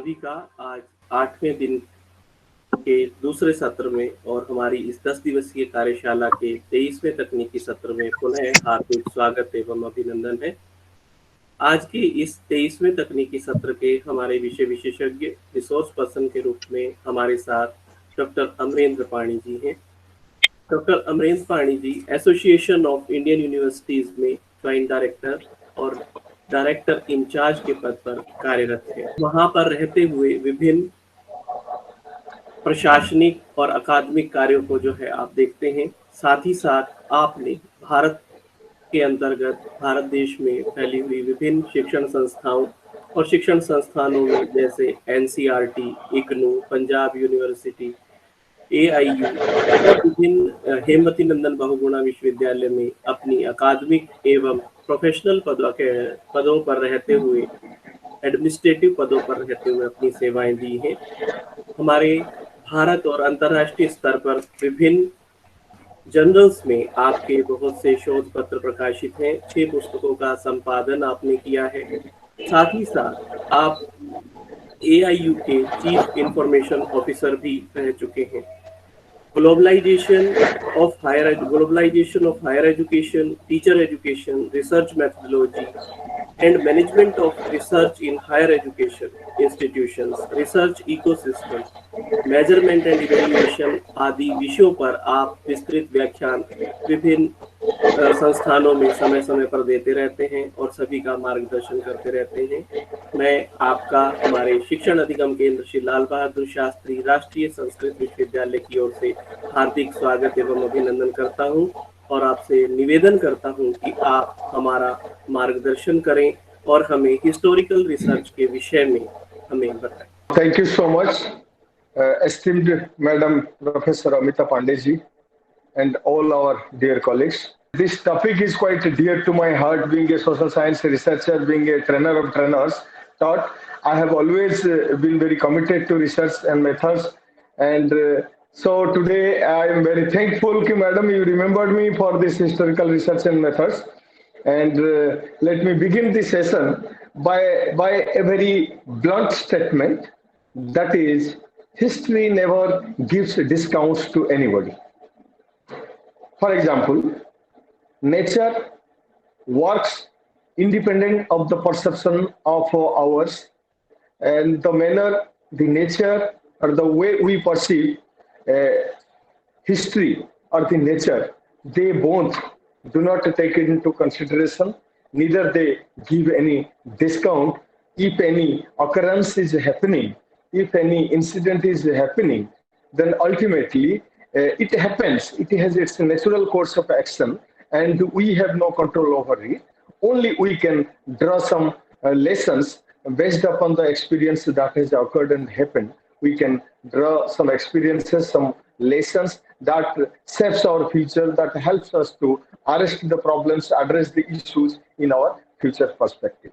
सभी का आज 8वें दिन के दूसरे सत्र में और हमारी इस 10 दिवसीय कार्यशाला के 23वें तकनीकी सत्र में पुनः हार्दिक स्वागत एवं अभिनंदन है। आज के इस 23वें तकनीकी सत्र के हमारे विषय विशेषज्ञ रिसोर्स पर्सन के रूप में हमारे साथ डॉक्टर अमरेंद्र पाणी जी हैं। डॉक्टर अमरेंद्र पाणी जी एसोसिएशन ऑफ इंडियन यूनिवर्सिटीज में ज्वाइंट डायरेक्टर और डायरेक्टर इंचार्ज के पद पर कार्यरत है। वहां पर रहते हुए विभिन्न प्रशासनिक और अकादमिक कार्यों को जो है आप देखते हैं। साथ ही साथ आपने भारत के अंतर्गत भारत देश में फैली हुई विभिन्न शिक्षण संस्थाओं और शिक्षण संस्थानों में जैसे NCERT, IGNOU, Punjab university, AIU और विभिन्न हेमवती नंदन बहुगुणा विश्वविद्यालय में अपनी अकादमिक एवं प्रोफेशनल पदों पर रहते हुए, एडमिनिस्ट्रेटिव पदों पर रहते हुए अपनी सेवाएं दी हैं। हमारे भारत और अंतर्राष्ट्रीय स्तर पर विभिन्न जर्नल्स में आपके बहुत से शोध पत्र प्रकाशित हैं। 6 पुस्तकों का संपादन आपने किया है। साथ ही साथ आप AIU के चीफ इंफॉर्मेशन ऑफिसर भी रह चुके हैं। Globalisation of higher education, teacher education, research methodology and management of research in higher education institutions, research ecosystem, measurement and evaluation आदि विषयों पर आप विस्तृत व्याख्यान विभिन्न संस्थानों में समय समय पर देते रहते हैं और सभी का मार्गदर्शन करते रहते हैं। मैं आपका हमारे शिक्षण अधिगम केंद्र श्री लाल बहादुर शास्त्री राष्ट्रीय संस्कृत विश्वविद्यालय की ओर से हार्दिक स्वागत एवं अभिनंदन करता हूं और आपसे निवेदन करता हूं कि आप हमारा मार्गदर्शन करें और हमें हिस्टोरिकल रिसर्च के विषय में हमें बताएं। Thank you so much, esteemed Madam Professor Amita Pandey ji and all our dear colleagues. This topic is quite dear to my heart, being a social science researcher, being a trainer of trainers. Thought I have always been very committed to research and methods, and so today I am very thankful कि Madam you remembered me for this historical research and methods. And let me begin this session by a very blunt statement, that is, history never gives discounts to anybody. For example, nature works independent of the perception of ours, and the manner, the nature, or the way we perceive history or the nature, they both do not take it into consideration, neither they give any discount. If any occurrence is happening, if any incident is happening, then ultimately it happens. It has its natural course of action, and we have no control over it. Only we can draw some lessons based upon the experience that has occurred and happened. We can draw some experiences, some lessons that shapes our future, that helps us to arrest the problems, address the issues in our future perspective.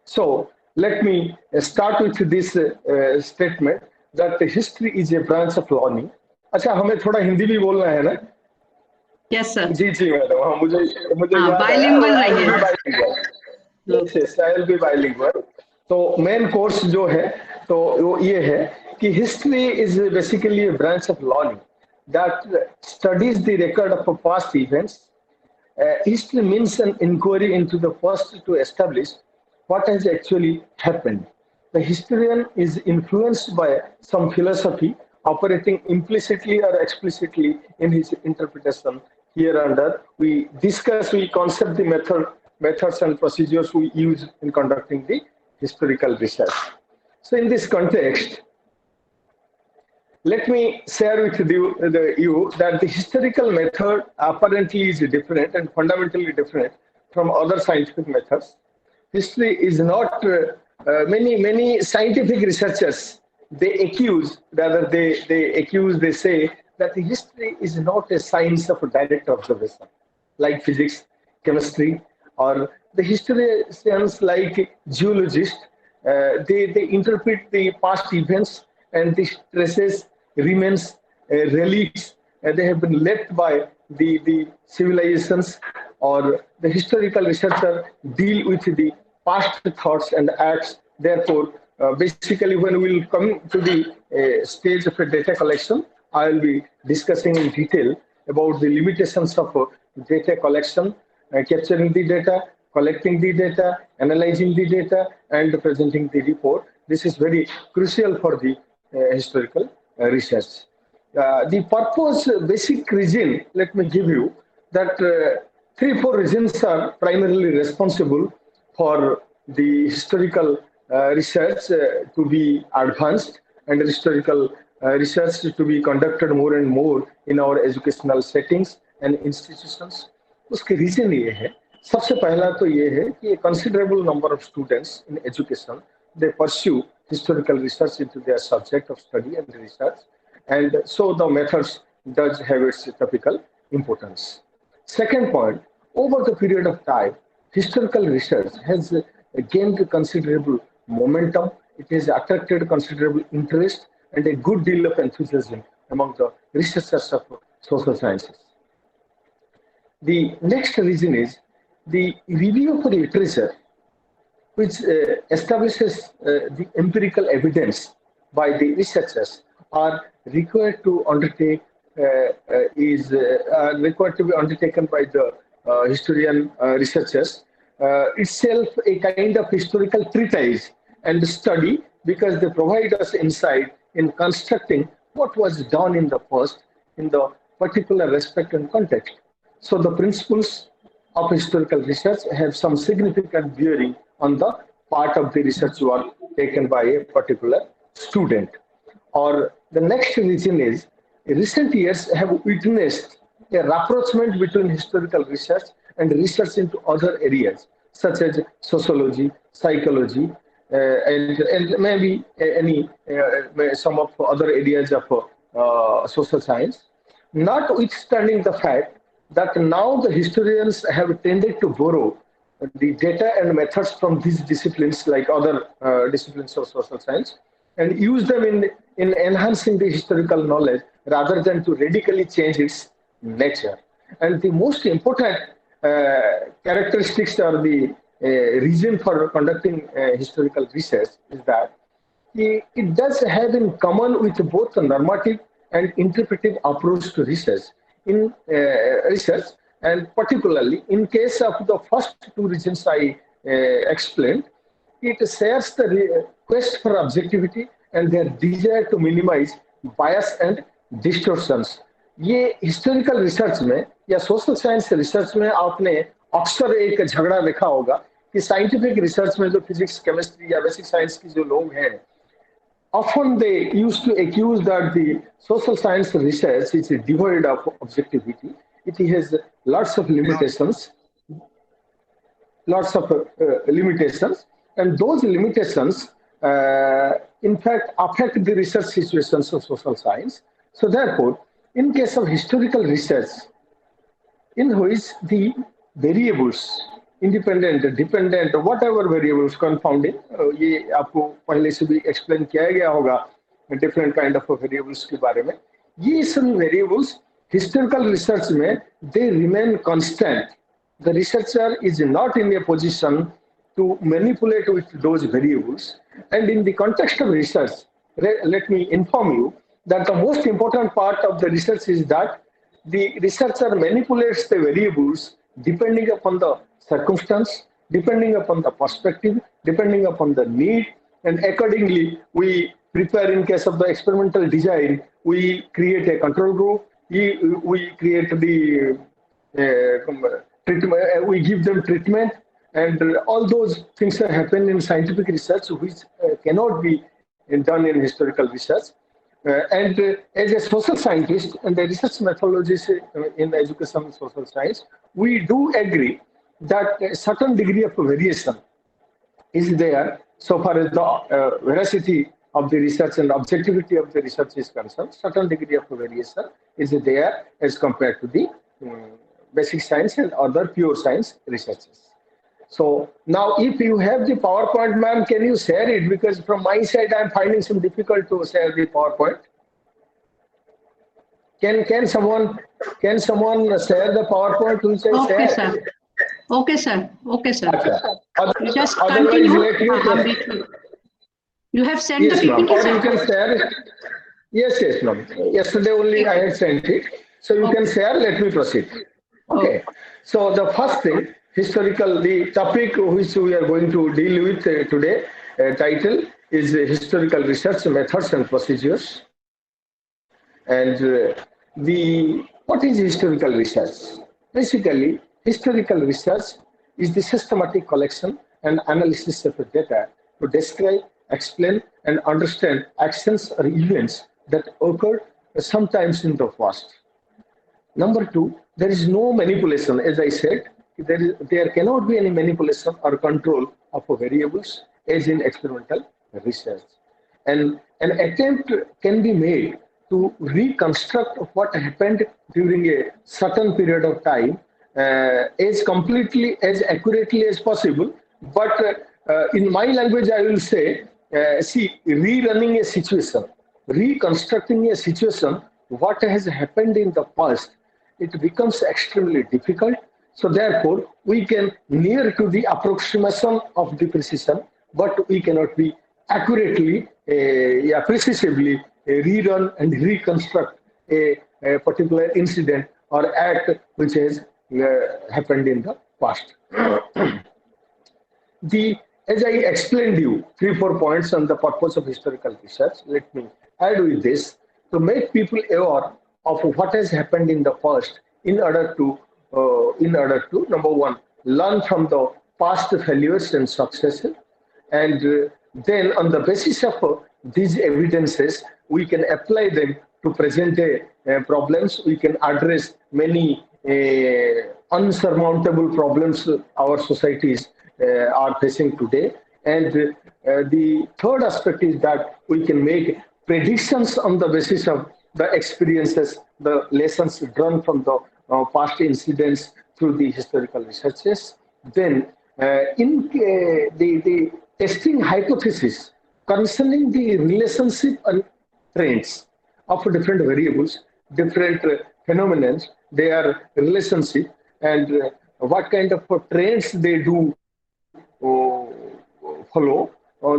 So let me start with this statement that history is a branch of learning. अच्छा, हमें थोड़ा हिंदी भी बोलना है ना? Yes sir. जी जी madam, हाँ मुझे याद bilingual रहिए। I will be bilingual. तो मेन कोर्स जो है तो वो ये है कि history is basically a branch of learning that studies the record of past events. History means an inquiry into the past to establish what has actually happened. The historian is influenced by some philosophy operating implicitly or explicitly in his interpretation. Here under we discuss, we concept the methods and procedures we use in conducting the historical research. So in this context, let me share with you that the historical method apparently is different and fundamentally different from other scientific methods. History is not, many scientific researchers, they say that history is not a science of direct observation, like physics, chemistry, or the historians like geologists, they interpret the past events and the traces, remains, relics, they have been left by the civilizations, or the historical researcher deal with the past thoughts and acts. Therefore, basically, when we will come to the stage of a data collection, I will be discussing in detail about the limitations of data collection, capturing the data, collecting the data, analyzing the data, and presenting the report. This is very crucial for the historical research. The purpose, basic reason, let me give you that 3-4 reasons are primarily responsible for the historical research to be advanced and historical research to be conducted more and more in our educational settings and institutions. उसके reason ये है, सबसे पहला तो ये है कि a considerable number of students in education they pursue historical research into their subject of study and research, and so the methods does have its typical importance. Second point, over the period of time, historical research has gained considerable momentum. It has attracted considerable interest and a good deal of enthusiasm among the researchers of social sciences. The next reason is the review of literature, which establishes the empirical evidence by the researchers, are required to undertake required to be undertaken by the historian researchers. Itself a kind of historical treatise and study, because they provide us insight in constructing what was done in the past in the particular respect and context. So the principles of historical research have some significant bearing on the part of the research work taken by a particular student. Or the next reason is, recent years have witnessed a rapprochement between historical research and research into other areas, such as sociology, psychology, and maybe some of other areas of social science, notwithstanding the fact that now the historians have tended to borrow the data and methods from these disciplines like other disciplines of social science and use them in enhancing the historical knowledge rather than to radically change its nature. And the most important characteristics or the reason for conducting historical research is that it does have in common with both the normative and interpretive approach to research. In research, and particularly in case of the first two reasons I explained, it shares the quest for objectivity and their desire to minimize bias and distortions. ये historical research में या social science research में आपने अक्सर एक झगड़ा देखा होगा कि scientific research में जो physics, chemistry या basic science की जो लोग हैं, often they used to accuse that the social science research is devoid of objectivity. It has lots of limitations, and those limitations, in fact, affect the research situations of social science. So therefore, in case of historical research, in which the variables, independent, dependent, whatever variables confounding, ये आपको पहले से भी explain किया गया होगा different kind of variables के बारे में. ये सभी variables historical research में they remain constant. The researcher is not in a position to manipulate with those variables. And in the context of research, let me inform you that the most important part of the research is that the researcher manipulates the variables depending upon the circumstance, depending upon the perspective, depending upon the need, and accordingly we prepare. In case of the experimental design, we create a control group, we create the treatment, we give them treatment, and all those things that happen in scientific research which cannot be done in historical research. And as a social scientist and the research methodologies in education and social science, we do agree that a certain degree of variation is there so far as the veracity of the research and objectivity of the research is concerned. Certain degree of variation is there as compared to the basic science and other pure science researches. So now if you have the PowerPoint, ma'am, can you share it? Because from my side, I'm finding some difficult to share the PowerPoint. Can someone share the PowerPoint? Okay, sir. Okay, sir. Okay, sir. Okay. Just Otherwise, continue. let me You have sent Yes, the ma'am. PPT, Or you sir? can share it. Yes, yes, ma'am. Yesterday only I had sent it. So you can share, let me proceed. Okay. Okay. So the first thing, historical, the topic which we are going to deal with today, title is historical research methods and procedures. And what is historical research? Basically, historical research is the systematic collection and analysis of data to describe, explain, and understand actions or events that occurred sometimes in the past. Number two, there is no manipulation. As I said, there cannot be any manipulation or control of variables as in experimental research. And an attempt can be made to reconstruct what happened during a certain period of time as completely, as accurately as possible. But in my language, I will say, see, rerunning a situation, reconstructing a situation, what has happened in the past, it becomes extremely difficult. So therefore, we can near to the approximation of the precision, but we cannot be accurately, precisely rerun and reconstruct a particular incident or act which has happened in the past. As I explained you 3-4 points on the purpose of historical research, let me add with this to make people aware of what has happened in the past in order to number one, learn from the past failures and successes, and then on the basis of these evidences we can apply them to present day problems. We can address many unsurmountable problems our societies are facing today. And the third aspect is that we can make predictions on the basis of the experiences, the lessons drawn from the past incidents through the historical researches. Then, the testing hypothesis concerning the relationship and trends of different variables, different phenomena, their relationship, and what kind of trends they do follow.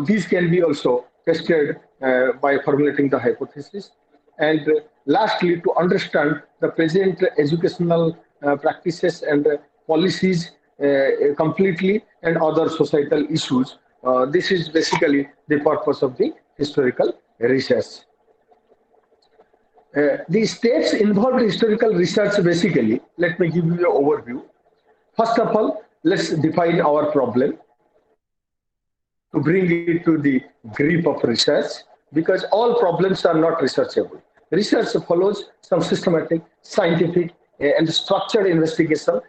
These can be also tested by formulating the hypothesis. And lastly, to understand the present educational practices and policies completely and other societal issues. This is basically the purpose of the historical research. The steps involved in historical research basically, let me give you an overview. First of all, let's define our problem to bring it to the grip of research, because all problems are not researchable. Research follows some systematic, scientific, and structured investigation.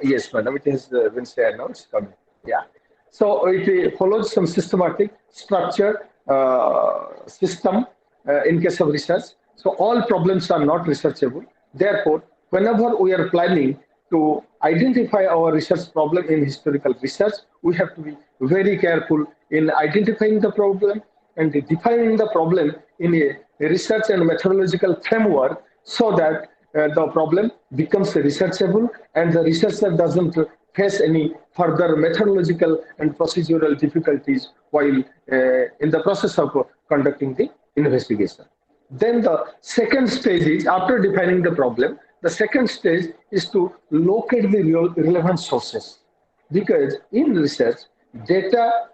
Yes, madam, it has been said now, it's coming. Yeah. So it follows some systematic, structured system in case of research. So all problems are not researchable. Therefore, whenever we are planning to identify our research problem in historical research, we have to be very careful in identifying the problem and defining the problem in a research and methodological framework, so that the problem becomes researchable and the researcher doesn't face any further methodological and procedural difficulties while in the process of conducting the investigation. Then the second stage is, after defining the problem, the second stage is to locate the relevant sources. Because in research, data,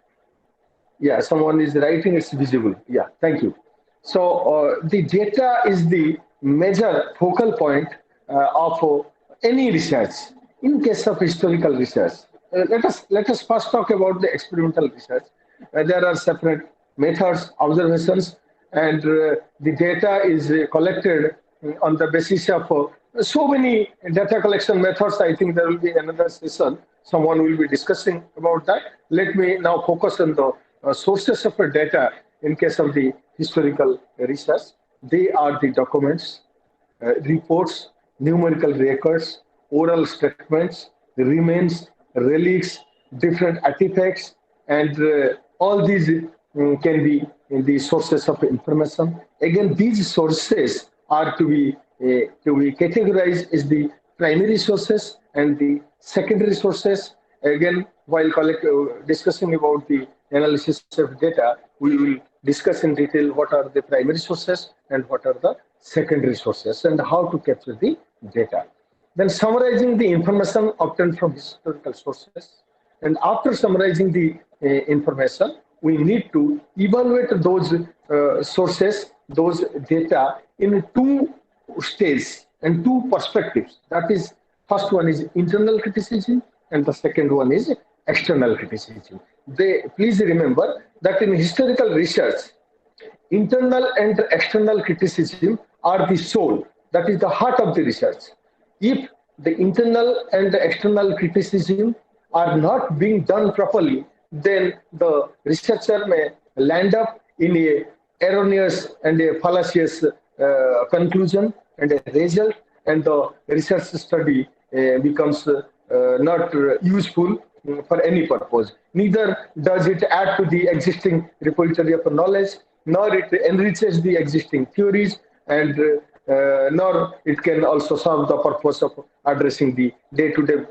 yeah, someone is writing, it's visible. Yeah, thank you. So the data is the major focal point of any research. In case of historical research, let us first talk about the experimental research. There are separate methods, observations, and the data is collected on the basis of so many data collection methods. I think there will be another session. Someone will be discussing about that. Let me now focus on the sources of data in case of the historical research. They are the documents, reports, numerical records, oral statements, remains, relics, different artifacts, and all these can be in the sources of information. Again, these sources are to be categorized as the primary sources and the secondary sources. Again, while discussing about the analysis of data, we will discuss in detail what are the primary sources and what are the secondary sources and how to capture the data. Then summarizing the information obtained from historical sources. And after summarizing the information, we need to evaluate those sources, those data in two stages and two perspectives. That is, first one is internal criticism and the second one is external criticism. Please remember that in historical research, internal and external criticism are the soul, that is the heart of the research. If the internal and the external criticism are not being done properly, then the researcher may land up in a erroneous and a fallacious conclusion and a result, and the research study becomes not useful for any purpose. Neither does it add to the existing repository of knowledge, nor it enriches the existing theories, and nor it can also serve the purpose of addressing the day-to-day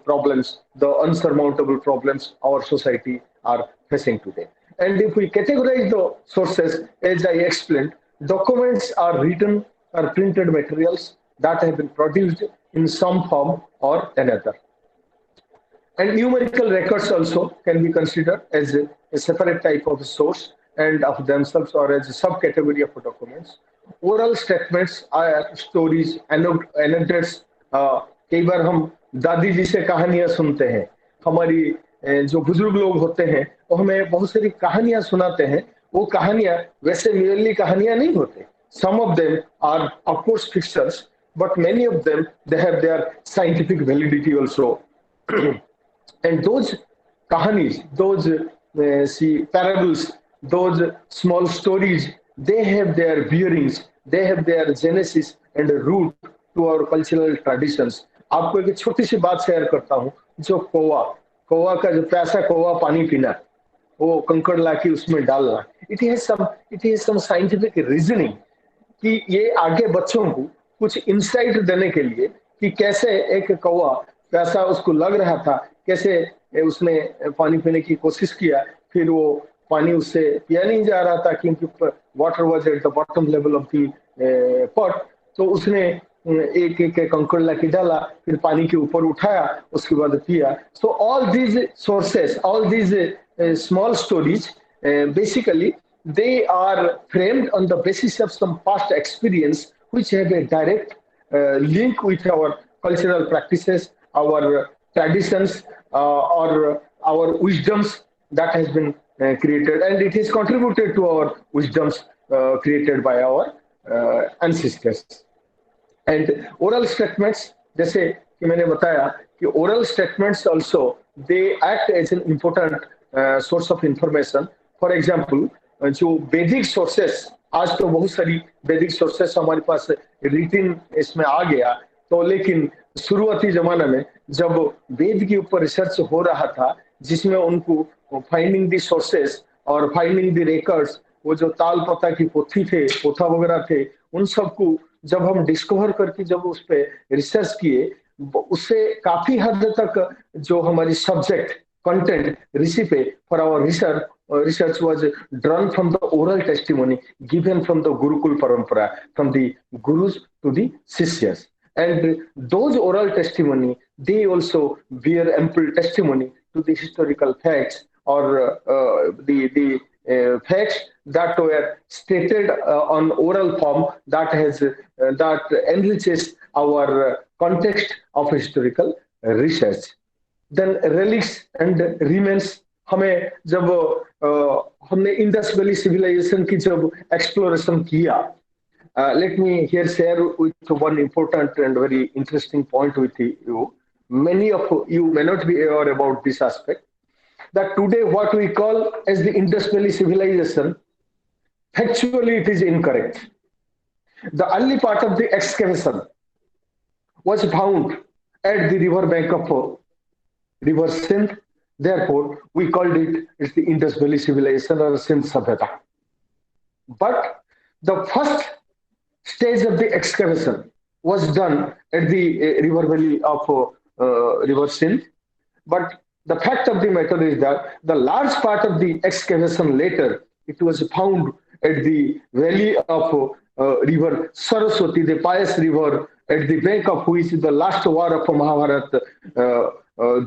problems, the unsurmountable problems our society are facing today. And if we categorize the sources, as I explained, documents are written or printed materials that have been produced in some form or another. And numerical records also can be considered as a separate type of source and of themselves, or as a subcategory of documents. Oral statements are stories, anecdotes. कई बार हम दादी जी से कहानियां सुनते हैं, हमारी जो बुजुर्ग लोग होते हैं वो हमें बहुत सारी कहानियां सुनाते हैं. वो कहानियां वैसे मेनली कहानियां नहीं होते. Some of them are of course fictions, but many of them they have their scientific validity also. And those kahanis, those parables, those small stories, they have their bearings, they have their genesis and root to our cultural traditions. आपको एक छोटी सी बात share करता हूँ. जो कौवा का जो प्यासा कौवा पानी पीना, वो कंकड़ लाके उसमें डालना, it has some scientific reasoning कि ये आगे बच्चों को कुछ इंसाइट देने के लिए कि कैसे एक कौवा प्यासा उसको लग रहा था, कैसे उसने पानी पीने की कोशिश किया, फिर वो पानी उससे पिया नहीं जा रहा था क्योंकि water was at the bottom level of the pot. तो उसने एक एक कंकड़ लाके डाला, फिर पानी के ऊपर उठाया, उसके बाद पिया. So all these sources, all these small stories basically they are framed on the basis of some past experience which have a direct link with our cultural practices, our traditions, or our wisdoms that has been created, and it has contributed to our wisdoms created by our ancestors. And oral statements, जैसे कि मैंने बताया कि oral statements also they act as an important source of information. For example, जो वैदिक sources, आज तो बहुत सारी वैदिक सोर्सेस हमारे पास रिटिन इसमें आ गया, तो लेकिन शुरुआती जमाना में जब वेद के ऊपर रिसर्च हो रहा था, जिसमें उनको फाइंडिंग द सोर्सेस और फाइंडिंग द रिकॉर्ड्स, वो जो ताल पता की पोथा वगैरह थे, उन सबको जब हम डिस्कवर करके जब उस पे रिसर्च किए, उससे काफी हद तक जो हमारी subject content recipe for our research was drawn from the oral testimony given from the Gurukul Parampara, from the gurus to the sishyas. And those oral testimony, they also bear ample testimony to the historical facts or the facts that were stated on oral form that enriches our context of historical research. Then relics and remains, हमें जब हमने Indus valley civilisation की जब exploration किया, let me here share with one important and very interesting point with you. Many of you may not be aware about this aspect, that today what we call as the Indus Valley civilization, factually it is incorrect. The early part of the excavation was found at the river bank of River Sindh. Therefore, we called it as the Indus Valley civilization or Sindh Sabhyata. But the first stage of the excavation was done at the river valley of River Sindh. But the fact of the matter is that the large part of the excavation later, it was found at the valley of river Saraswati, the pious river, at the bank of which the last war of Mahabharata,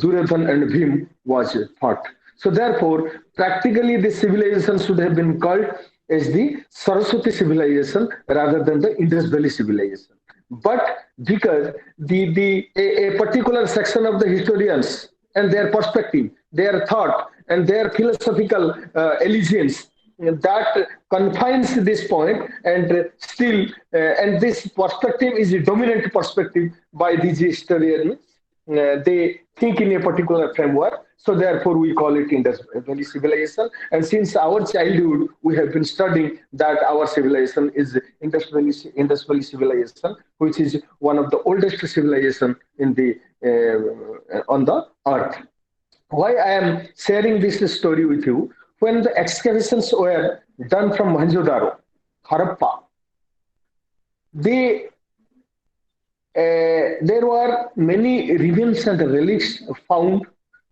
Duryodhan and Bhim was fought. So therefore, practically the civilization should have been called as the Saraswati civilization rather than the Indus Valley civilization. But because a particular section of the historians and their perspective, their thought, and their philosophical allegiance that confines this point, and still, and this perspective is a dominant perspective by these historians. They think in a particular framework, so therefore we call it Indus Valley civilization. And since our childhood, we have been studying that our civilization is Indus Valley civilization, which is one of the oldest civilization in the on the earth. Why I am sharing this story with you? When the excavations were done from Mohenjo-daro, Harappa, there were many remains and relics found.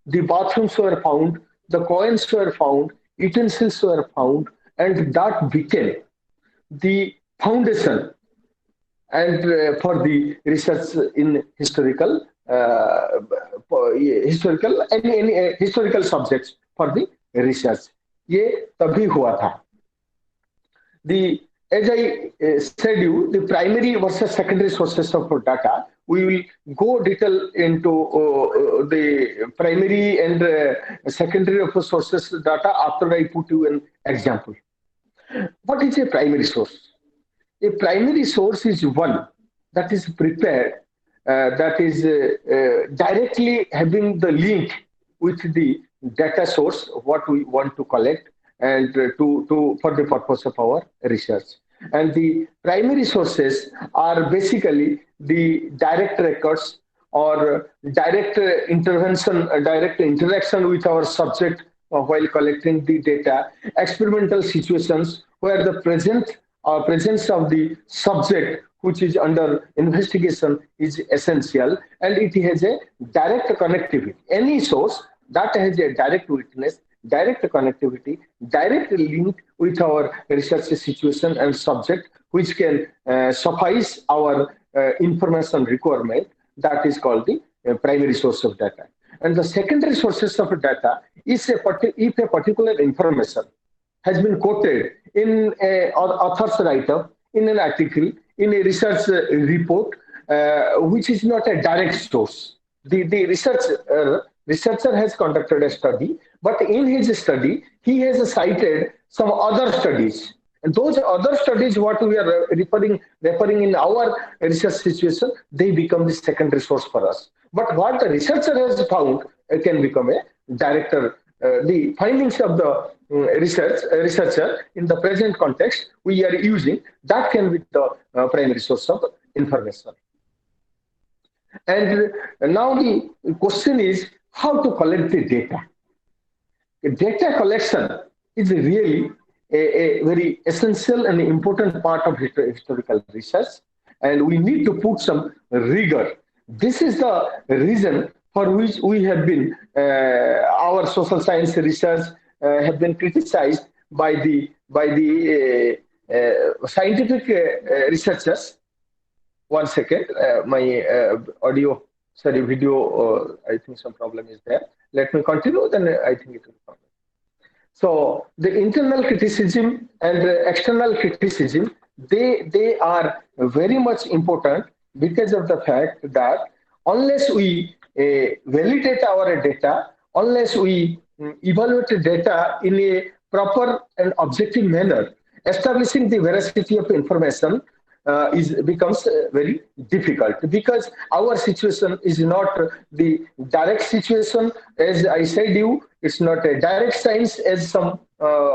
The bathrooms were found, the coins were found, utensils were found, and that became the foundation and for the research in historical subjects for the research. ये तभी हुआ था. As I said you, the primary versus secondary sources of data, we will go detail into the primary and secondary of sources data after I put you an example. What is a primary source? A primary source is one that is prepared, that is directly having the link with the data source, what we want to collect, and for the purpose of our research. And the primary sources are basically the direct records or direct intervention, direct interaction with our subject while collecting the data, experimental situations where the presence of the subject which is under investigation is essential, and it has a direct connectivity. Any source that has a direct witness, direct connectivity, direct link with our research situation and subject, which can suffice our information requirement, that is called the primary source of data. And the secondary sources of data is if a particular information has been quoted in an author's write-up, in an article, in a research report, which is not a direct source. The researcher has conducted a study, but in his study, he has cited some other studies. And those other studies, what we are referring in our research situation, they become the secondary source for us. But what the researcher has found can become a director. The findings of the researcher in the present context we are using, that can be the primary source of information. And now the question is how to collect the data. Data collection is really a very essential and important part of historical research, and we need to put some rigor. This is the reason for which we have been, our social science research have been criticized by the scientific researchers. One second, my video, I think some problem is there. Let me continue, then I think it will come. So the internal criticism and external criticism, they are very much important because of the fact that unless we validate our data, unless we evaluate the data in a proper and objective manner, establishing the veracity of information becomes very difficult, because our situation is not the direct situation. As I said you, it's not a direct science as some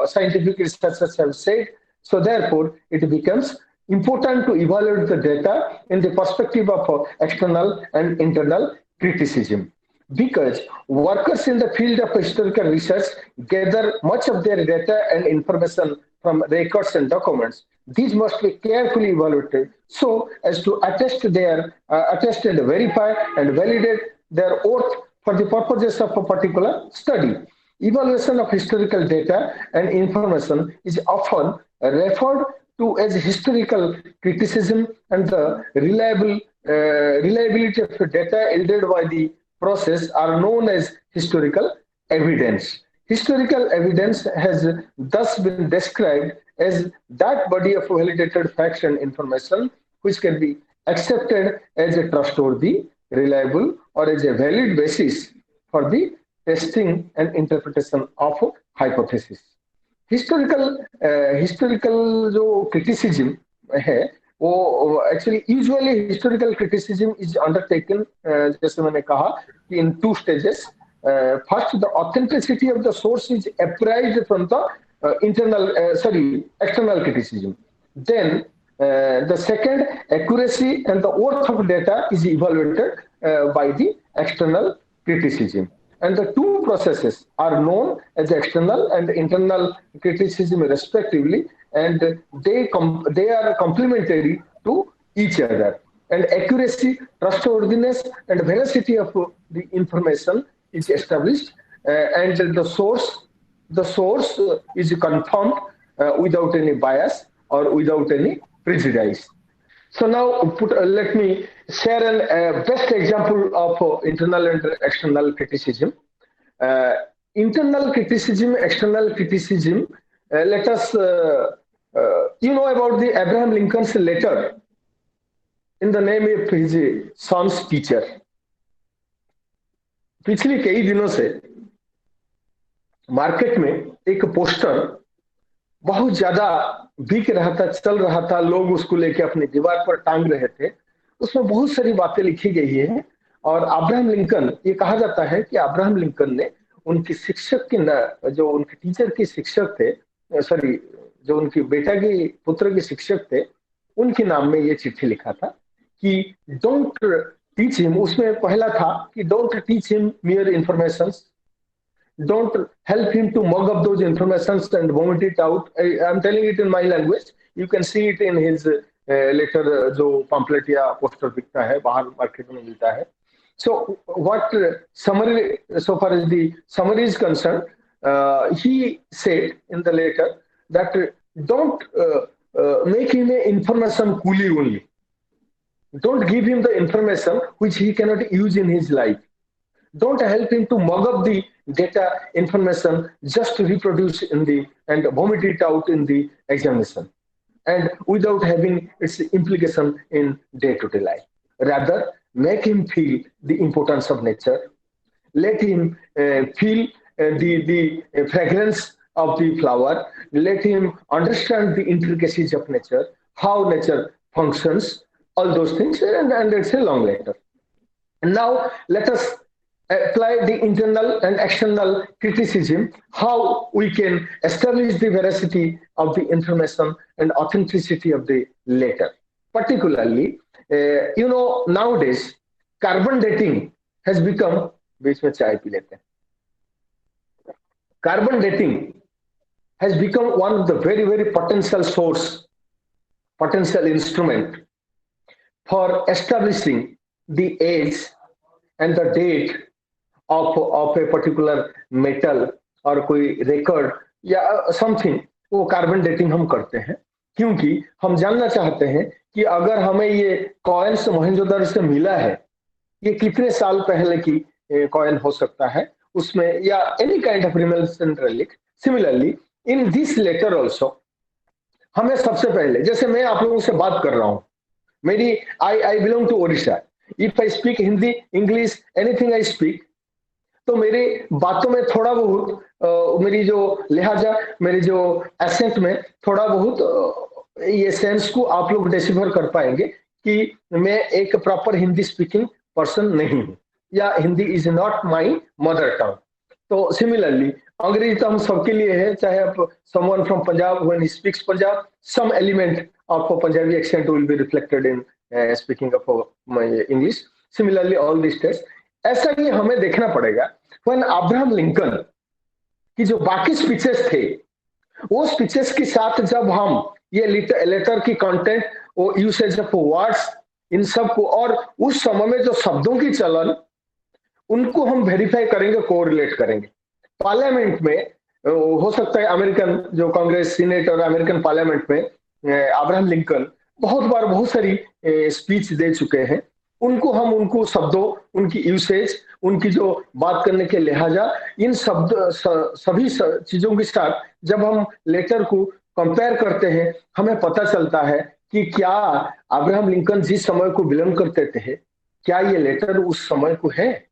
scientific researchers have said. So therefore, it becomes important to evaluate the data in the perspective of external and internal criticism, because workers in the field of historical research gather much of their data and information from records and documents. These must be carefully evaluated so as to attest and verify and validate their oath for the purposes of a particular study. Evaluation of historical data and information is often referred to as historical criticism, and the reliability of the data yielded by the process are known as historical evidence. Historical evidence has thus been described as that body of validated facts and information which can be accepted as a trustworthy, reliable, or as a valid basis for the testing and interpretation of hypothesis. Historical जो criticism है वो actually usually historical criticism is undertaken, जैसे मैंने कहा कि in 2 stages. First, the authenticity of the source is appraised from the external criticism. Then the second, accuracy and the worth of data is evaluated by the external criticism. And the 2 processes are known as external and internal criticism respectively, and they are complementary to each other. And accuracy, trustworthiness, and veracity of the information is established, and the source is confirmed without any bias or without any prejudice. So now let me share a best example of internal and external criticism. Internal criticism, external criticism. Let us, you know about the Abraham Lincoln's letter in the name of his son's teacher. पिछले कई दिनों से market में एक poster बहुत ज्यादा बिक रहा था, चल रहा था, लोग उसको लेके अपनी दीवार पर टांग रहे थे. उसमें बहुत सारी बातें लिखी गई है और अब्राहम लिंकन, ये कहा जाता है कि अब्राहम लिंकन ने उनकी शिक्षक की जो उनके टीचर के शिक्षक थे, जो उनकी बेटा के पुत्र के शिक्षक थे, उनके नाम में ये चिट्ठी लिखा था कि डोंट टीच हिम. उसमें पहला था कि don't teach him mere informations, don't help him to mug up those informations and vomit it out. I'm telling it in my language. You can see it in his letter, जो pamphlet या poster बिकता है बाहर market में मिलता है. So what summary, so far as the summary is concerned, he said in the letter that don't make him an information coolie only. Don't give him the information which he cannot use in his life. Don't help him to mug up the data information just to reproduce and vomit it out in the examination, and without having its implication in day-to-day life. Rather, make him feel the importance of nature. Let him feel the fragrance of the flower. Let him understand the intricacies of nature, how nature functions, all those things, and it's a long letter. And now let us apply the internal and external criticism, how we can establish the veracity of the information and authenticity of the letter. Particularly, you know, nowadays, carbon dating has become, बीच में चाय P लेते हैं. Carbon dating has become one of the very, very potential instrument for establishing the age and the date of a particular metal और कोई record या something, वो carbon dating हम करते हैं क्योंकि हम जानना चाहते हैं कि अगर हमें ये कॉइन्स मोहनजोदड़ो से मिला है, ये कितने साल पहले की कॉइन हो सकता है उसमें, या any kind of reminiscent relic. Similarly, in this letter also, हमें सबसे पहले, जैसे मैं आप लोगों से बात कर रहा हूँ, मेरी I belong to Odisha. If I speak Hindi, English, anything I speak, तो मेरी बातों में थोड़ा बहुत मेरी जो लिहाजा, मेरी जो एसेंट में थोड़ा बहुत ये सेंस को आप लोग डिसिफर कर पाएंगे कि मैं एक प्रॉपर हिंदी स्पीकिंग पर्सन नहीं हूँ, या Hindi is not my mother tongue. तो सिमिलरली अंग्रेजी तो हम सबके लिए है, चाहे आप someone from Punjab, when he speaks Punjab, some element of Punjabi accent will be reflected in speaking of my English. Similarly all this test, ऐसा ही हमें देखना पड़ेगा. व्हेन अब्राहम लिंकन की जो बाकी स्पीचेस थे, वो स्पीचेस के साथ जब हम ये लेटर की कंटेंट, वो यूसेज ऑफ वर्ड्स, इन सब को, और उस समय में जो शब्दों की चलन, उनको हम वेरीफाई करेंगे, कोरिलेट करेंगे। पार्लियामेंट में हो सकता है अमेरिकन जो कांग्रेस सीनेट और अमेरिकन पार्लियामेंट में अब्राहम लिंकन बहुत बार बहुत सारी स्पीच दे चुके हैं। उनको शब्दों, उनकी यूसेज, उनकी जो बात करने के लिहाजा, इन सभी चीजों के साथ जब हम लेटर को कंपेयर करते हैं, हमें पता चलता है कि क्या अब्राहम लिंकन जिस समय को बिलोंग करते थे, क्या ये लेटर उस समय को है।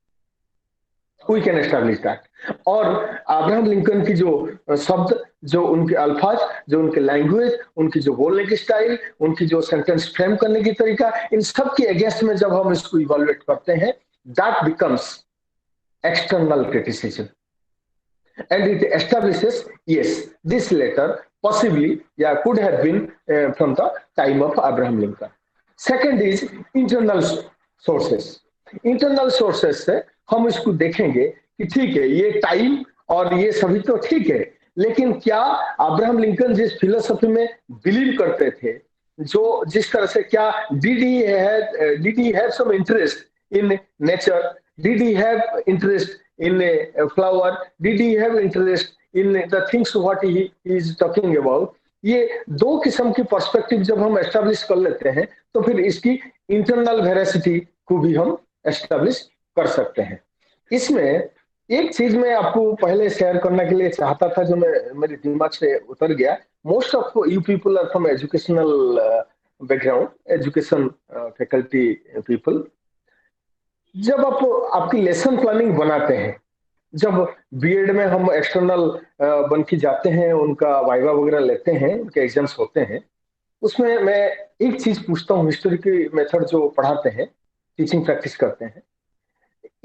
We can establish that. और अब्राहम लिंकन की जो शब्द, जो उनके अल्फाज, जो उनके लैंग्वेज, उनकी जो बोलने की स्टाइल, उनकी जो सेंटेंस फ्रेम करने की तरीका, इन सब के अगेंस्ट में जब हम इसको इवैल्यूएट करते हैं, that becomes external criticism and it establishes, yes, this letter possibly, yeah, could have been from the time of Abraham Lincoln. Second is internal sources. Internal sources से हम इसको देखेंगे कि ठीक है, ये टाइम और ये सभी तो ठीक है, लेकिन क्या अब्राहम लिंकन जिस फिलोसफी में बिलीव करते थे, जो जिस तरह से, क्या did he have some interest in nature? Did he have interest in a flower? Did he have interest in the things what he is talking about? ये दो किस्म की पर्सपेक्टिव जब हम एस्टेब्लिश कर लेते हैं, तो फिर इसकी इंटरनल वेरासिटी को भी हम एस्टेब्लिश कर सकते हैं। इसमें एक चीज मैं आपको पहले शेयर करने के लिए चाहता था, जो मेरे दिमाग से उतर गया। Most of you people are from educational background, education faculty people. जब आप आपकी लेसन प्लानिंग बनाते हैं, जब बीएड में हम एक्सटर्नल बन के जाते हैं, उनका वाइवा वगैरह लेते हैं, उनके एग्जाम्स होते हैं, उसमें मैं एक चीज पूछता हूँ, हिस्ट्री की मेथड जो पढ़ाते हैं, टीचिंग प्रैक्टिस करते हैं,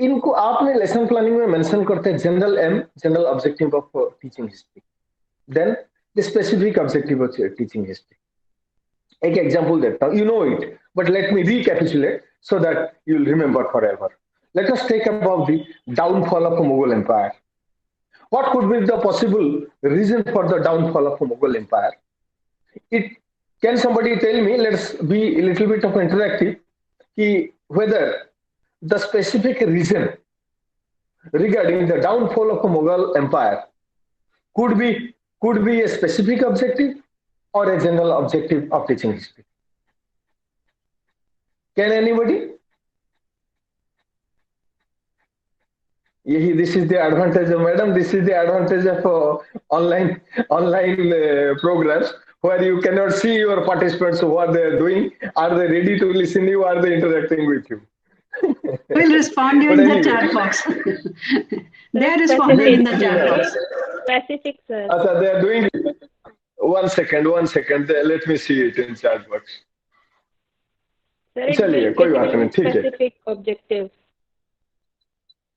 इनको आपने लेसन प्लानिंग में मेंशन करते हैं general aim, general objective of teaching history, then the specific objective of teaching history. एक एग्जांपल देता हूँ, you know it, but let me recapitulate so that you'll remember forever. Let us take about the downfall of a Mughal empire. What could be the possible reason for the downfall of a Mughal empire? Can somebody tell me, let's be a little bit of interactive, whether the specific reason regarding the downfall of a Mughal empire could be a specific objective or a general objective of teaching history? Can anybody? This is the advantage of, madam, this is the advantage of online programs, where you cannot see your participants, what they are doing. Are they ready to listen to you? Are they interacting with you? We'll respond you in the chat box. They are responding in the chat box. Specific, sir. They are doing it. One second. Let me see it in chat box. चलिए, कोई बात नहीं, ठीक है। Specific objective.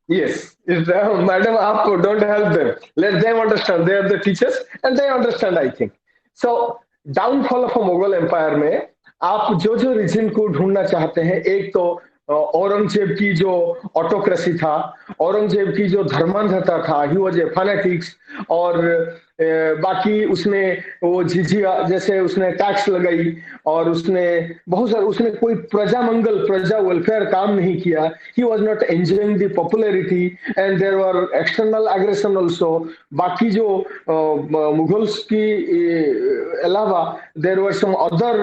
Yes, madam, आप don't help them. Let them understand. They are the teachers and they understand, I think. So, downfall of a Mughal empire में आप जो रीजन को ढूंढना चाहते हैं, एक तो औरंगजेब की जो ऑटोक्रेसी था, औरंगजेब की जो धर्मांधता था, ही वाज ए फैनेटिक्स, और बाकी उसने वो जिजिया जैसे उसने टैक्स लगाई, और उसने बहुत सारे, उसने कोई प्रजा वेलफेयर काम नहीं किया। He was not enjoying the popularity and there were external aggression also. बाकी जो मुगल्स की अलावा there were some other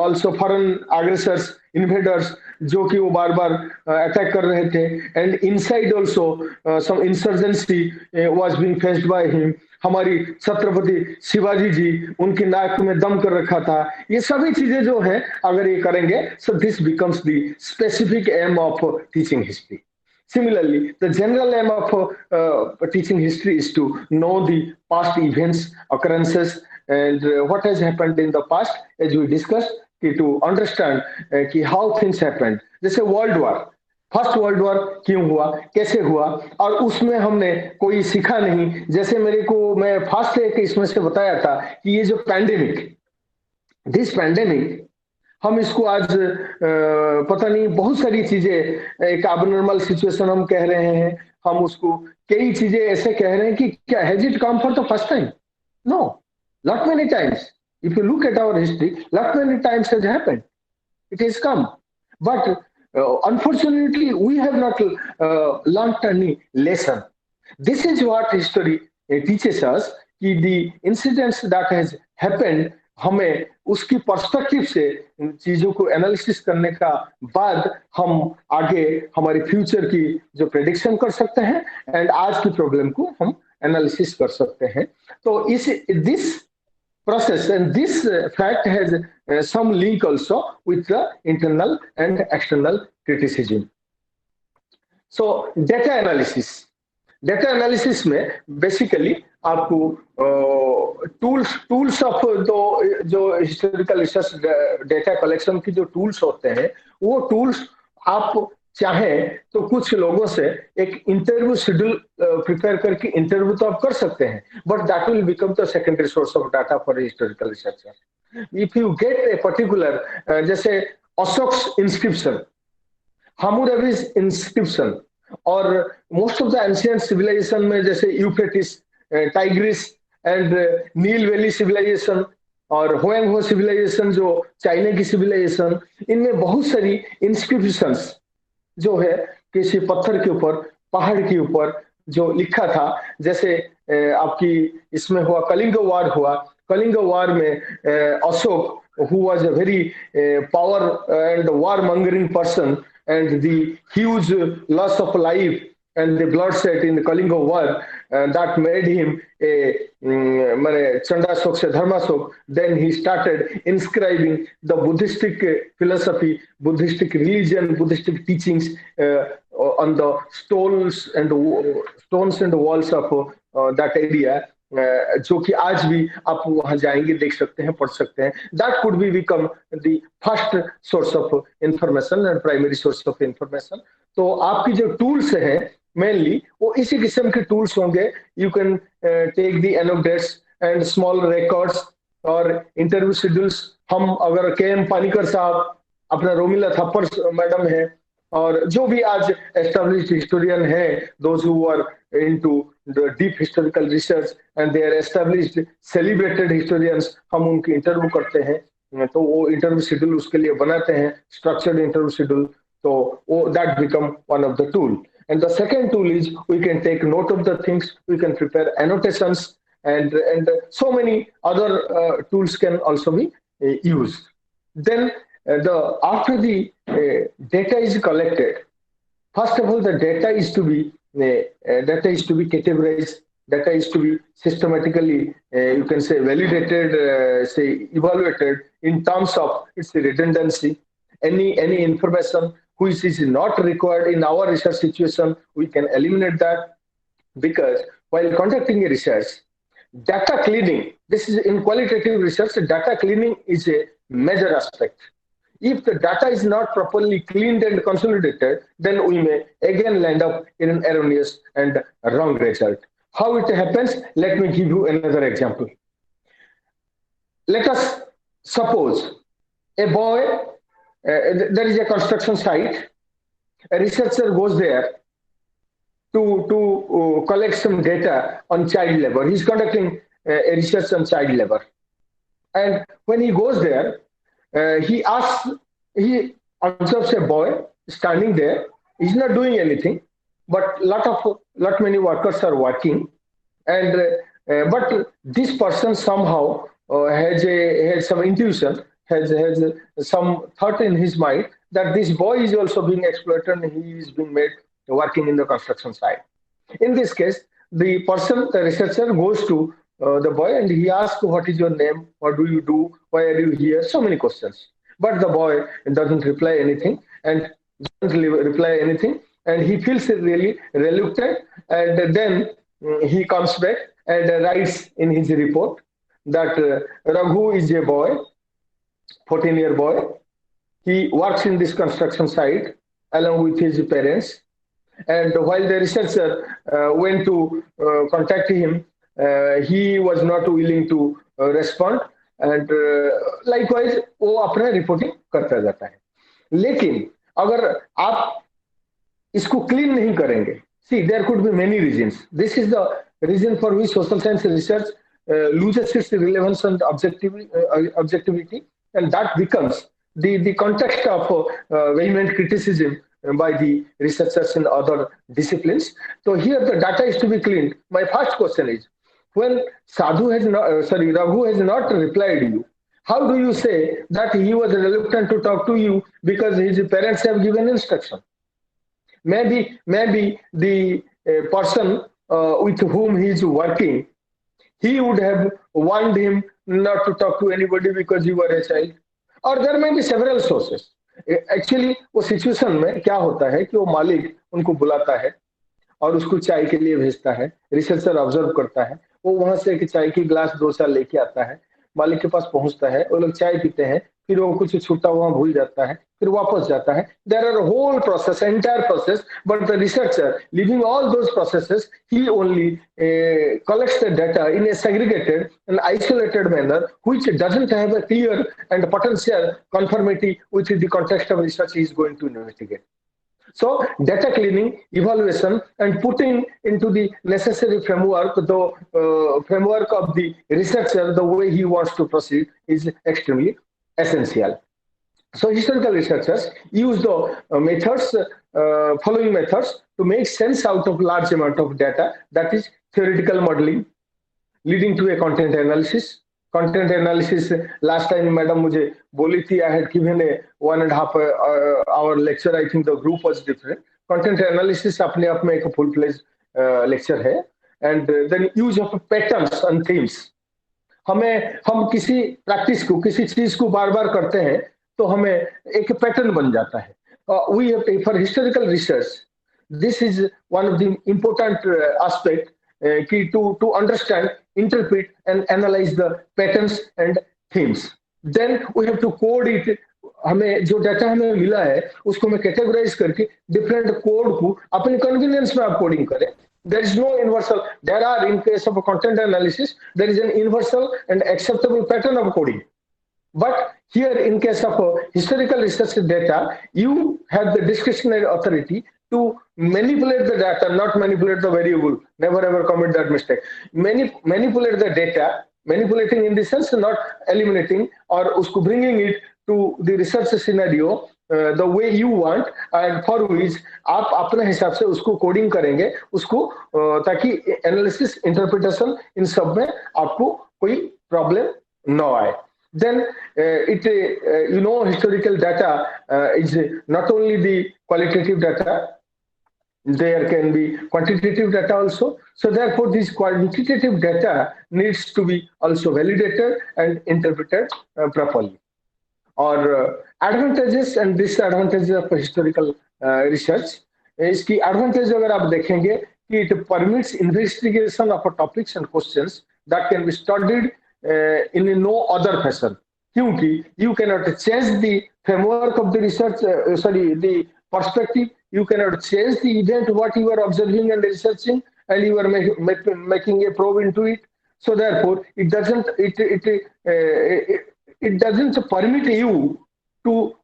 also foreign aggressors, invaders, जो कि वो बार बार अटैक कर रहे थे, and inside also some insurgency was being faced by him. हमारी छत्रपति शिवाजी जी, उनकी नाक में दम कर रखा था। ये सभी चीजें जो हैं, अगर ये करेंगे, so this becomes the specific aim of teaching history. Similarly, the general aim of teaching history is to know the past events, occurrences, and what has happened in the past, as we discussed, to understand how things happened. जैसे world war, first world war क्यों हुआ, कैसे हुआ, और उसमें हमने कोई सीखा नहीं। जैसे मैं फर्स्ट एक इसमें से बताया था कि ये जो दिस पैंडेमिक, हम इसको आज पता नहीं, बहुत सारी चीजें, एक एबनॉर्मल सिचुएशन हम कह रहे हैं, हम उसको कई चीजें ऐसे कह रहे हैं कि क्या has it come for the first time? No, not many times. If you look at our history, not many times has happened. It has come. But unfortunately, we have not learnt any lesson. This is what history teaches us कि the incidents that has happened हमें उसकी perspective से चीजों को analysis करने का बाद हम आगे हमारी फ्यूचर की जो प्रेडिक्शन कर सकते हैं एंड आज की प्रॉब्लम को हम एनालिसिस कर सकते हैं. तो इस this process and this fact has some link also with the internal and external criticism. So data analysis में basically आपको tools of जो historical research data collection की जो tools होते हैं वो tools आप चाहें तो कुछ लोगों से एक इंटरव्यू शेड्यूल प्रिपेयर करके इंटरव्यू तो आप कर सकते हैं, but that will become the secondary source of data for historical researcher. If you get a particular जैसे अशोक्स इंस्क्रिप्शन, हामुराबीज इंस्क्रिप्शन और most of the ancient civilization में जैसे Euphrates, Tigris and Nile valley civilization और Hwang हो civilisation जो China की civilisation, इनमें बहुत सारी इंस्क्रिप्शंस जो है किसी पत्थर के ऊपर, पहाड़ के ऊपर जो लिखा था, जैसे आपकी इसमें हुआ कलिंग वार हुआ. कलिंग वार में Ashoka who was a very power and war mongering person and the huge loss of life and the bloodshed in the Kalinga war that made him a Chandashok se Dharmasok. Then he started inscribing the Buddhistic philosophy, Buddhistic religion, Buddhistic teachings on the stones and walls of that area. जो कि आज भी आप वहां जाएंगे देख सकते हैं, पढ़ सकते हैं. That could be become the first source of information and primary source of information. तो आपकी जो टूल्स हैं मेनली वो इसी किस्म के टूल्स होंगे. You can take the anecdotes and small records और इंटरव्यू शेड्यूल्स. हम अगर के.एम. पानीकर साहब, अपना रोमिला थप्पर मैडम है और जो भी आज एस्टैब्लिश्ड हिस्टोरियन है, those who are into the deep historical research and they are established celebrated historians, हम उनकी इंटरव्यू करते हैं. तो वो इंटरव्यू शेड्यूल उसके लिए बनाते हैं, स्ट्रक्चर्ड इंटरव्यू शेड्यूल. तो वो that become one of the tool. And the second tool is we can take note of the things, we can prepare annotations, and so many other tools can also be used. Then after the data is collected, first of all the data is to be categorized, data is to be systematically you can say validated, say evaluated in terms of its redundancy. Any information which is not required in our research situation, we can eliminate that, because while conducting a research, data cleaning, this is in qualitative research, data cleaning is a major aspect. If the data is not properly cleaned and consolidated, then we may again land up in an erroneous and wrong result. How it happens? Let me give you another example. Let us suppose a boy, there is a construction site. A researcher goes there to collect some data on child labor. He's conducting a research on child labor. And when he goes there, he observes a boy standing there. He's not doing anything, but many workers are working. And but this person somehow has some intuition, has some thought in his mind that this boy is also being exploited and he is being made working in the construction site. In this case, the researcher goes to the boy and he asks, what is your name? What do you do? Why are you here? So many questions. But the boy doesn't reply anything and he feels really reluctant, and then he comes back and writes in his report that Raghu is a boy, 14-year boy. He works in this construction site along with his parents. And while the researcher went to contact him, he was not willing to respond. And likewise, वो अपना reporting करता जाता है. लेकिन अगर आप इसको clean नहीं करेंगे, see, there could be many reasons. This is the reason for which social science research loses its relevance and objectivity, and that becomes the context of vehement criticism by the researchers in other disciplines. So here the data is to be cleaned. My first question is, when Raghu has not replied you, how do you say that he was reluctant to talk to you because his parents have given instruction? Maybe the person with whom he is working, he would have warned him not to talk to anybody because you were a child. और there में भी several sources. Actually वो situation में क्या होता है कि वो मालिक उनको बुलाता है और उसको चाय के लिए भेजता है. रिसर्चर ऑब्जर्व करता है, वो वहां से एक चाय की ग्लास 2 साल लेके आता है, मालिक के पास पहुंचता है, वो लोग चाय पीते हैं, फिर वो कुछ छूटा हुआ भूल जाता है, फिर वापस जाता है. There are whole process, entire process, but the researcher living all those processes, he only collects the data in a segregated and isolated manner which doesn't have a clear and potential conformity with the context of research he is going to investigate. So data cleaning, evaluation, and putting into the necessary framework, the framework of the researcher, the way he wants to proceed, is extremely essential. So historical researchers use the following methods to make sense out of large amount of data. That is theoretical modeling, leading to a content analysis. Content analysis, last time madam मुझे बोली थी, I had given a 1.5 hour lecture. I think the group was different. Content analysis अपने आप में एक full-fledged lecture है. And then use of patterns and themes. हम किसी प्रैक्टिस को, किसी चीज को बार बार करते हैं तो हमें एक पैटर्न बन जाता है. We have to, for historical research, this is one of the important aspect to understand, interpret, and analyze the patterns and themes. Then we have to code it. हमें जो डाटा हमें मिला है उसको हमें कैटेगराइज करके डिफरेंट कोड को अपने कन्वीनियंस में आप कोडिंग करें. There is no universal. There are, in case of a content analysis, there is an universal and acceptable pattern of coding. But here, in case of historical research data, you have the discretionary authority to manipulate the data, not manipulate the variable. Never ever commit that mistake. Manipulate the data, manipulating in the sense not eliminating or usko bringing it to the research scenario the way you want, and for which आप अपने हिसाब से उसको coding करेंगे, उसको ताकि analysis, interpretation, इन सब में आपको कोई प्रॉब्लम न आए. Then historical data is not only the qualitative data, there can be quantitative data also. So therefore this quantitative data needs to be also validated and interpreted properly. Or advantages and disadvantages of historical research. इसकी advantage अगर आप देखेंगे कि it permits investigation of topics and questions that can be studied in no other fashion. क्योंकि you cannot change the framework of the research, the perspective. You cannot change the event what you are observing and researching, and you are making a probe into it. So therefore, it doesn't permit you to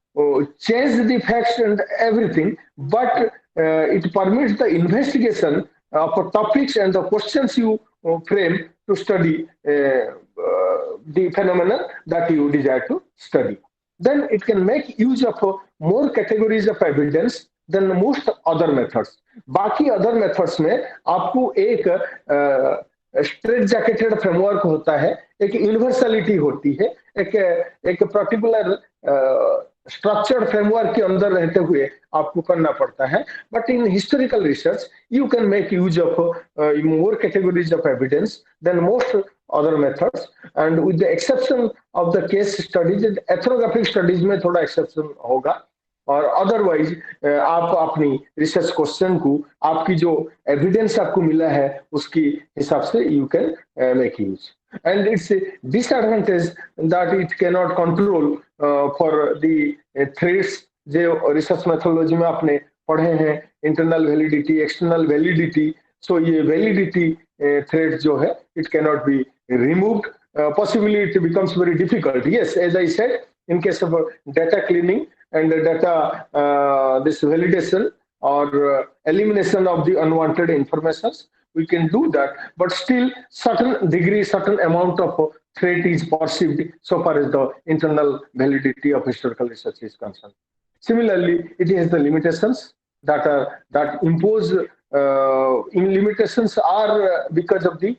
change the facts and everything, but it permits the investigation of topics and the questions you frame to study the phenomenon that you desire to study. Then it can make use of more categories of evidence than most other methods. बाकी other methods में आपको एक straight jacketed framework होता है, एक universality होती है, एक पर्टिकुलर स्ट्रक्चर्ड फ्रेमवर्क के अंदर रहते हुए आपको करना पड़ता है. But in historical research you can make use of more categories of evidence than most other methods, and with the exception of the case studies and ethnographic studies में थोड़ा exception होगा, और otherwise आप अपनी research question को आपकी जो evidence आपको मिला है उसकी हिसाब से you can make use. And it's a disadvantage that it cannot control for the threats जो research methodology में आपने पढ़े हैं, internal validity, external validity. So ये validity threat जो है it cannot be removed. Possibly it becomes very difficult. Yes, as I said, in case of data cleaning and data this validation or elimination of the unwanted informations, we can do that, but still certain degree, certain amount of threat is perceived so far as the internal validity of historical research is concerned. Similarly, it has the limitations that impose in limitations are because of the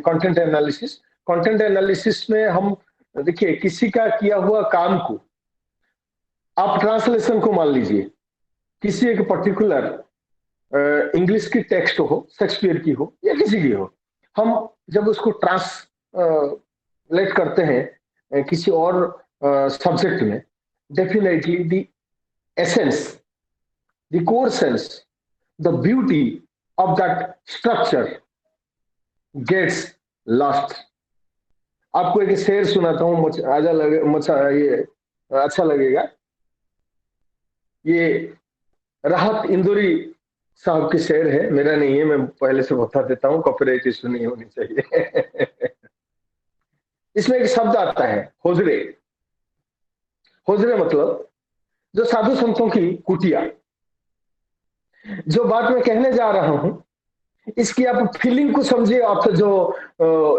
content analysis. Content analysis में हम देखिए किसी का किया हुआ काम को आप ट्रांसलेशन को मान लीजिए, किसी एक पर्टिकुलर इंग्लिश की टेक्स्ट हो, शेक्सपियर की हो या किसी की हो, हम जब उसको ट्रांसलेट करते हैं किसी और सब्जेक्ट में, definitely the essence, the core sense, the beauty of that structure gets lost. आपको एक शेर सुनाता हूँ, ये अच्छा लगेगा. ये राहत इंदौरी साहब की शेर है, मेरा नहीं है, मैं पहले से बता देता हूँ, कॉपीराइट इश्यू नहीं होनी चाहिए. इसमें एक शब्द आता है होजरे. होजरे मतलब जो साधु संतों की कुटिया. जो बात मैं कहने जा रहा हूं इसकी आप फीलिंग को समझिए. आप जो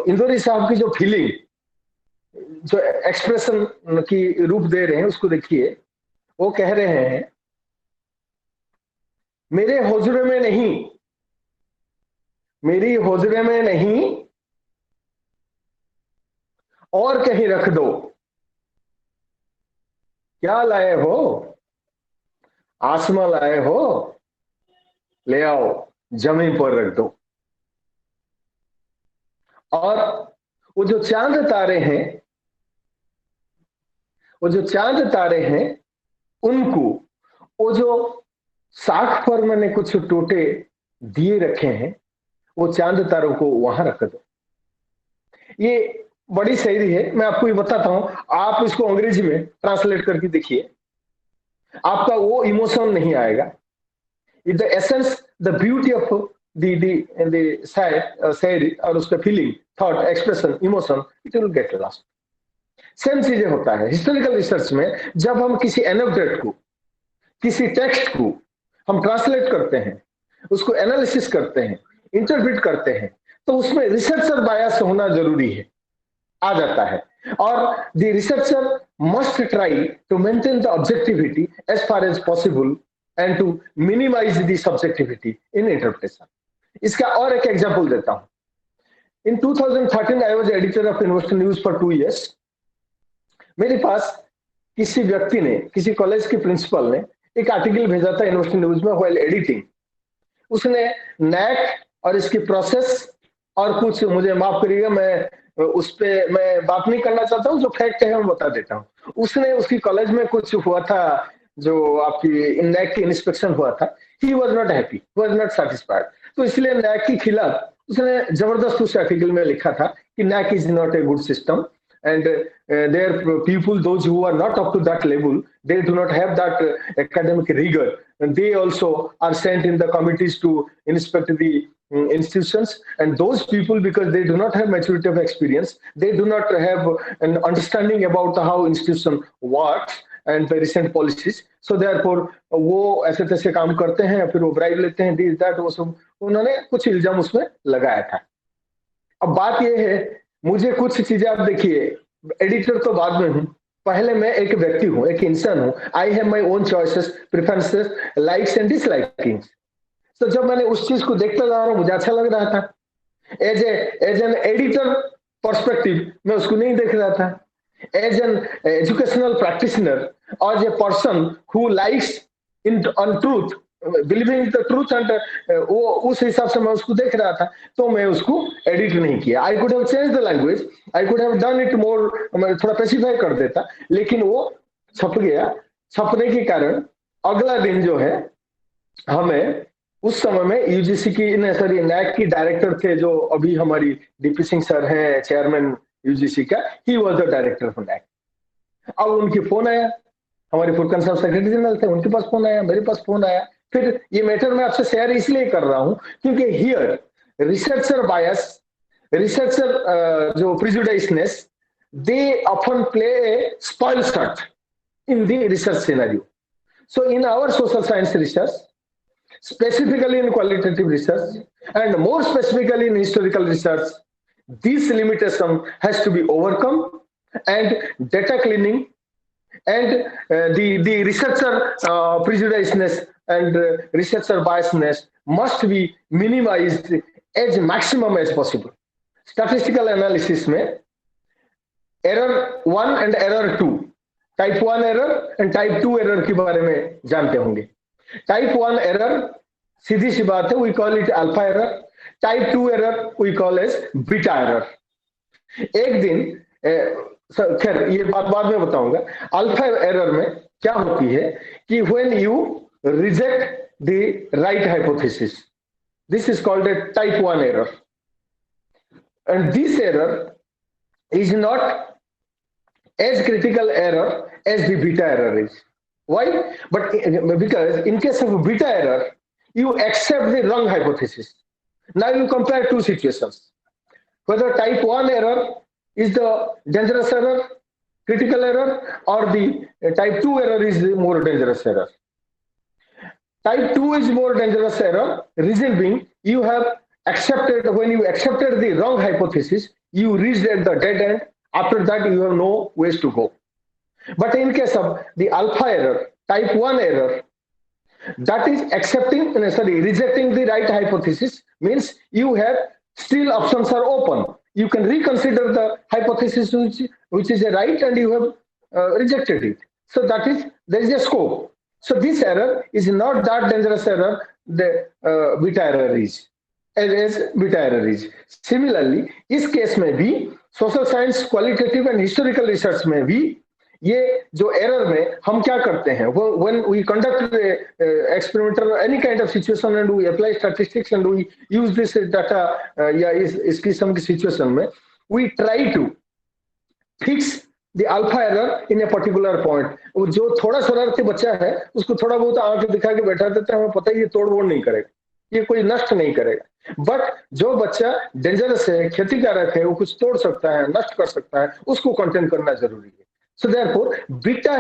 इंदौरी साहब की जो फीलिंग, जो एक्सप्रेशन की रूप दे रहे हैं उसको देखिए. वो कह रहे हैं मेरे होजरे में नहीं, मेरी होजरे में नहीं, और कहीं रख दो. क्या लाए हो? आसमां लाए हो? ले आओ जमीन पर रख दो. और वो जो चांद तारे हैं, वो जो चांद तारे हैं, उनको वो जो साख पर मैंने कुछ टोटे दिए रखे हैं, वो चांद तारों को वहां रख दो. ये बड़ी शायरी है, मैं आपको ये बताता हूं. आप इसको अंग्रेजी में ट्रांसलेट करके देखिए, आपका वो इमोशन नहीं आएगा. The essence, the beauty of the shayari और उसका feeling, thought, expression, emotion, it will get lost. Same चीजें होता है हिस्टोरिकल रिसर्च में. जब हम किसी एनेक्डोट को, किसी टेक्स्ट को हम ट्रांसलेट करते हैं, उसको एनालिसिस करते हैं, इंटरप्रेट करते हैं, तो उसमें रिसर्चर बायस होना जरूरी है, आ जाता है. और the researcher must try to maintain the objectivity as far as possible and to minimise the subjectivity in interpretation. इसका और एक एग्जांपल देता हूं. In 2013 I was editor of university news for 2 years. मेरे पास किसी व्यक्ति ने, किसी कॉलेज के प्रिंसिपल ने एक आर्टिकल भेजा था यूनिवर्सिटी न्यूज में व्हाइल एडिटिंग. उसने नैक और इसकी प्रोसेस और कुछ, मुझे माफ करिएगा, मैं उस पे मैं बात नहीं करना चाहता हूँ, जो फैक्ट है मैं बता देता हूँ. उसने, उसकी कॉलेज में कुछ हुआ था, जो आपकी नैक की इंस्पेक्शन हुआ था. He was not happy, was not satisfied. तो इसलिए नैक के खिलाफ उसने जबरदस्त उस आर्टिकल में लिखा था कि NAAC is not a good system. And there people, those who are not up to that level, they do not have that academic rigor, and they also are sent in the committees to inspect the institutions. And those people, because they do not have maturity of experience, they do not have an understanding about how institution works and the recent policies. So therefore वो ऐसे तैसे काम करते हैं, फिर वो bribe लेते हैं, दिस दैट, वो सब उन्होंने कुछ इल्जाम उसमें लगाया था. अब बात ये है, मुझे कुछ चीजें, आप देखिए, एडिटर तो बाद में हूं, पहले मैं एक व्यक्ति हूं, एक इंसान हूं. I have my own choices, preferences, likes and dislikings. तो जब मैंने उस चीज को देखता जा रहा हूं, मुझे अच्छा लग रहा था. एज एन एडिटर पर्सपेक्टिव मैं उसको नहीं देख रहा था. एज एन एजुकेशनल प्रैक्टिशनर और a person who likes in on truth, believing the truth, and वो उस हिसाब से मैं उसको देख रहा था, तो मैं उसको एडिट नहीं किया. I could have change the language, I could have done it more, मैं थोड़ा स्पेसिफाई कर देता, लेकिन वो छप गया. छपने के कारण अगला दिन जो है, हमें उस समय में यूजीसी की, सॉरी, नैक की डायरेक्टर थे, जो अभी हमारी डीपी सिंह सर हैं, चेयरमैन यूजीसी का, he was the director of NAAC. अब उनके फोन आया, हमारे फुरकान साहब सेक्रेटरी जनरल थे, उनके पास फोन आया, मेरे पास फोन आया. फिर ये मैटर मैं आपसे शेयर इसलिए कर रहा हूं क्योंकि हियर रिसर्चर बायस, रिसर्चर जो prejudiceness, they often play a spoilsport in the research scenario. So in our social science research, specifically in qualitative research and more specifically in historical research. This limitation has to be overcome, and data cleaning and the researcher prejudiceness and researcher biasness must be minimized as maximum as possible. Statistical analysis में error 1 and error 2, type 1 error and type 2 error के बारे में जानते होंगे. Type 1 error सीधी सी बात है, we call it alpha error. Type 2 error we call as beta error. एक दिन खैर ये बात बाद में बताऊंगा. अल्फा एरर में क्या होती है कि when you reject the right hypothesis, this is called a type 1 error, and this error is not as critical error as the beta error is. Why? But because in case of beta error, you accept the wrong hypothesis. Now you compare two situations, whether type 1 error is the dangerous error, critical error, or the type 2 error is the more dangerous error. Type 2 is more dangerous error, reason being you have accepted, when you accepted the wrong hypothesis, you reached at the dead end. After that you have no ways to go. But in case of the alpha error, type 1 error, that is rejecting the right hypothesis, means you have still options are open. You can reconsider the hypothesis which is a right, and you have rejected it. So that is, there is a scope. So this error is not that dangerous error the beta error is, as beta error is. Similarly, इस case में भी social science qualitative and historical research में भी ये जो error में हम क्या करते हैं, when we conduct experimental any kind of situation and we apply statistics and we use this data या इस किस्म की सिचुएशन में we try to fix the alpha error in a particular point. जो थोड़ा शरारती बच्चा है उसको थोड़ा बहुत आंख दिखा के बैठा देते हैं, हमें पता है ये तोड़-मोड़ नहीं करेगा, ये कोई नष्ट नहीं करेगा. बट जो बच्चा डेंजरस है, क्षतिकारक है, वो कुछ तोड़ सकता है, नष्ट कर सकता है, उसको कंटेन करना जरूरी है. So therefore, beta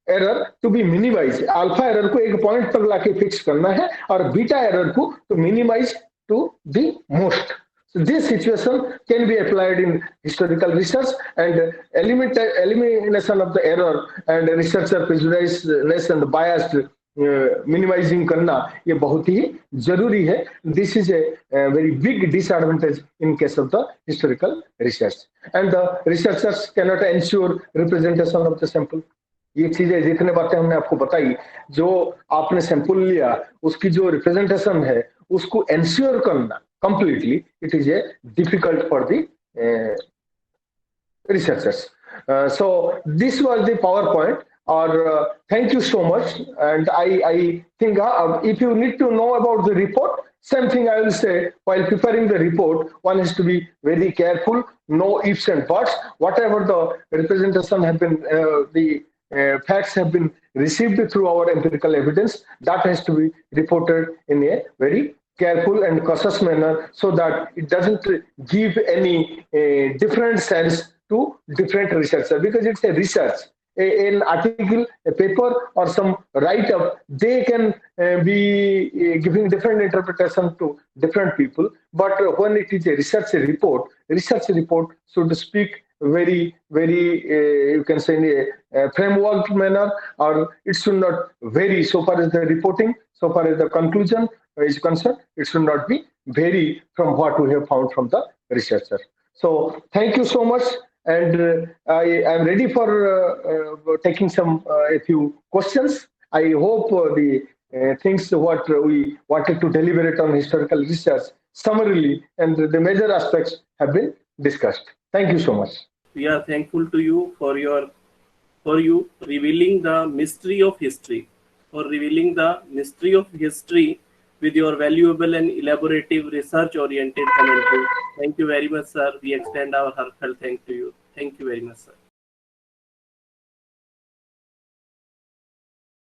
error to be minimized. Alpha error को एक पॉइंट तक लाके फिक्स करना है और बीटा एरर को to minimize to the most. So this situation can be applied in historical research, and elimination of the error and researcher prejudice and bias minimizing करना ये बहुत ही जरूरी है. This is a very big disadvantage in case of the historical research, and the researchers cannot ensure representation of the sample. ये चीजें जितने बातें हमने आपको बताई, जो आपने सैंपल लिया उसकी जो रिप्रेजेंटेशन है उसको एंश्योर करना completely, it is a difficult for the researchers. So this was the PowerPoint. Or thank you so much, and I think if you need to know about the report, same thing I will say. While preparing the report, one has to be very careful, no ifs and buts. Whatever the representation have been, the facts have been received through our empirical evidence, that has to be reported in a very careful and cautious manner, so that it doesn't give any different sense to different researchers, because it's a research. An article, a paper, or some write-up, they can be giving different interpretation to different people. But when it is a research report should speak very, very, you can say in a framework manner, or it should not vary so far as the reporting, so far as the conclusion is concerned. It should not be vary from what we have found from the researcher. So thank you so much. And I am ready for taking a few questions. I hope the things what we wanted to deliberate on historical research summarily and the major aspects have been discussed. Thank you so much. We are thankful to you for you revealing the mystery of history, with your valuable and elaborative research-oriented commentary. Thank you very much, sir. We extend our heartfelt thanks to you. Thank you very much, sir.